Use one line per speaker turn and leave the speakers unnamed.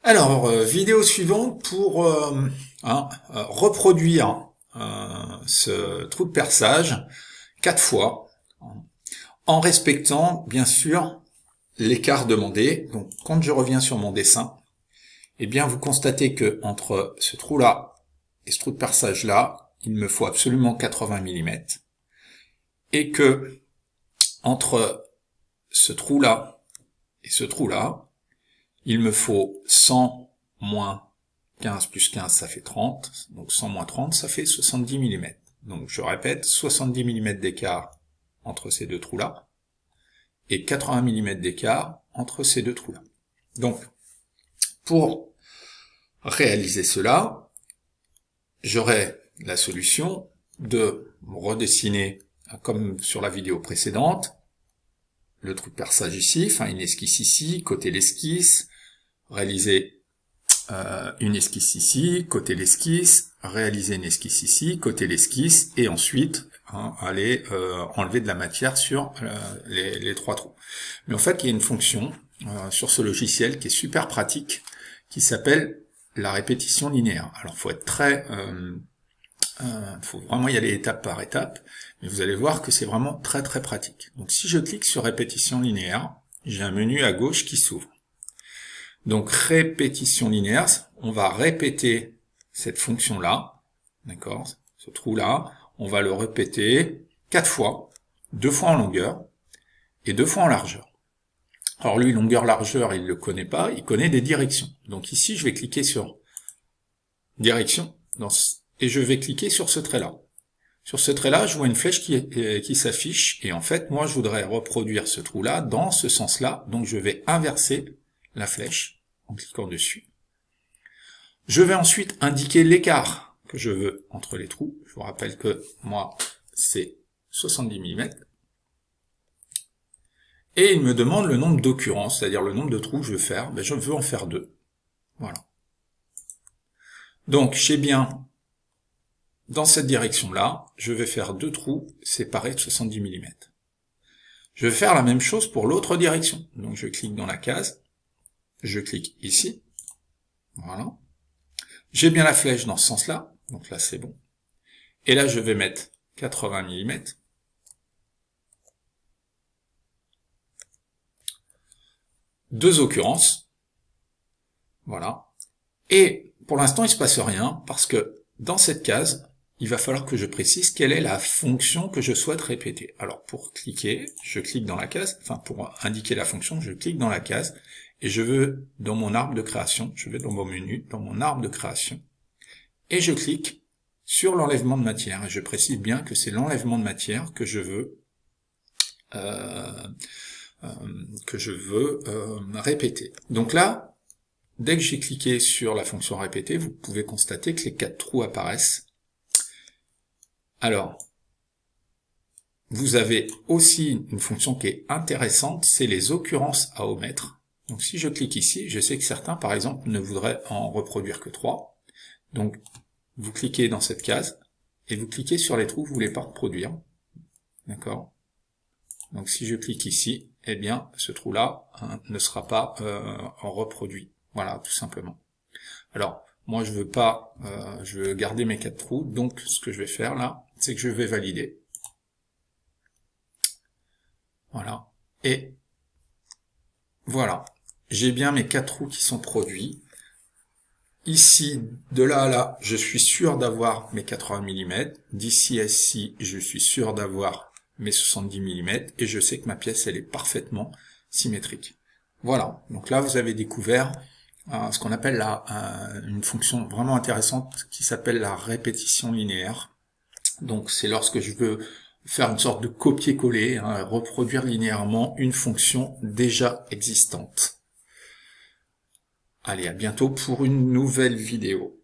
Alors, vidéo suivante pour reproduire ce trou de perçage 4 fois, en respectant bien sûr l'écart demandé. Donc quand je reviens sur mon dessin, eh bien vous constatez que entre ce trou-là et ce trou de perçage-là, il me faut absolument 80 mm, et que entre ce trou-là et ce trou-là, il me faut 100 moins 15 plus 15, ça fait 30. Donc 100 moins 30, ça fait 70 mm. Donc je répète, 70 mm d'écart entre ces deux trous-là et 80 mm d'écart entre ces deux trous-là. Donc, pour réaliser cela, j'aurai la solution de redessiner, comme sur la vidéo précédente, le trou de perçage ici, enfin une esquisse ici, côté l'esquisse, réaliser une esquisse ici, côté l'esquisse, réaliser une esquisse ici, côté l'esquisse, et ensuite aller enlever de la matière sur les trois trous. Mais en fait, il y a une fonction sur ce logiciel qui est super pratique, qui s'appelle la répétition linéaire. Alors, faut être faut vraiment y aller étape par étape, mais vous allez voir que c'est vraiment très très pratique. Donc, si je clique sur répétition linéaire, j'ai un menu à gauche qui s'ouvre. Donc, répétition linéaire, on va répéter cette fonction-là, d'accord, ce trou-là, on va le répéter 4 fois, 2 fois en longueur et 2 fois en largeur. Alors lui, longueur-largeur, il ne le connaît pas, il connaît des directions. Donc ici, je vais cliquer sur direction, et je vais cliquer sur ce trait-là. Sur ce trait-là, je vois une flèche qui s'affiche, et en fait, moi, je voudrais reproduire ce trou-là dans ce sens-là, donc je vais inverser la flèche en cliquant dessus. Je vais ensuite indiquer l'écart que je veux entre les trous. Je vous rappelle que moi, c'est 70 mm. Et il me demande le nombre d'occurrences, c'est-à-dire le nombre de trous que je veux faire. Ben, je veux en faire 2. Voilà. Donc, je sais bien, dans cette direction-là, je vais faire 2 trous séparés de 70 mm. Je vais faire la même chose pour l'autre direction. Donc, je clique dans la case, je clique ici. Voilà. J'ai bien la flèche dans ce sens-là, donc là c'est bon. Et là je vais mettre 80 mm. Deux occurrences. Voilà. Et pour l'instant il ne se passe rien, parce que dans cette case, il va falloir que je précise quelle est la fonction que je souhaite répéter. Alors pour cliquer, je clique dans la case, enfin pour indiquer la fonction, je clique dans la case, et je veux dans mon arbre de création, je vais dans mon menu, dans mon arbre de création, et je clique sur l'enlèvement de matière. Et je précise bien que c'est l'enlèvement de matière que je veux répéter. Donc là, dès que j'ai cliqué sur la fonction répéter, vous pouvez constater que les 4 trous apparaissent. Alors, vous avez aussi une fonction qui est intéressante, c'est les occurrences à omettre. Donc si je clique ici, je sais que certains, par exemple, ne voudraient en reproduire que 3. Donc, vous cliquez dans cette case, et vous cliquez sur les trous que vous ne voulez pas reproduire. D'accord? Donc si je clique ici, eh bien, ce trou-là ne sera pas en reproduit. Voilà, tout simplement. Alors, moi, je veux pas, je veux garder mes 4 trous, donc ce que je vais faire là, c'est que je vais valider. Voilà. Et voilà. J'ai bien mes 4 trous qui sont produits. Ici, de là à là, je suis sûr d'avoir mes 80 mm. D'ici à ici, je suis sûr d'avoir mes 70 mm. Et je sais que ma pièce, elle est parfaitement symétrique. Voilà. Donc là, vous avez découvert ce qu'on appelle une fonction vraiment intéressante qui s'appelle la répétition linéaire. Donc c'est lorsque je veux faire une sorte de copier-coller, reproduire linéairement une fonction déjà existante. Allez, à bientôt pour une nouvelle vidéo.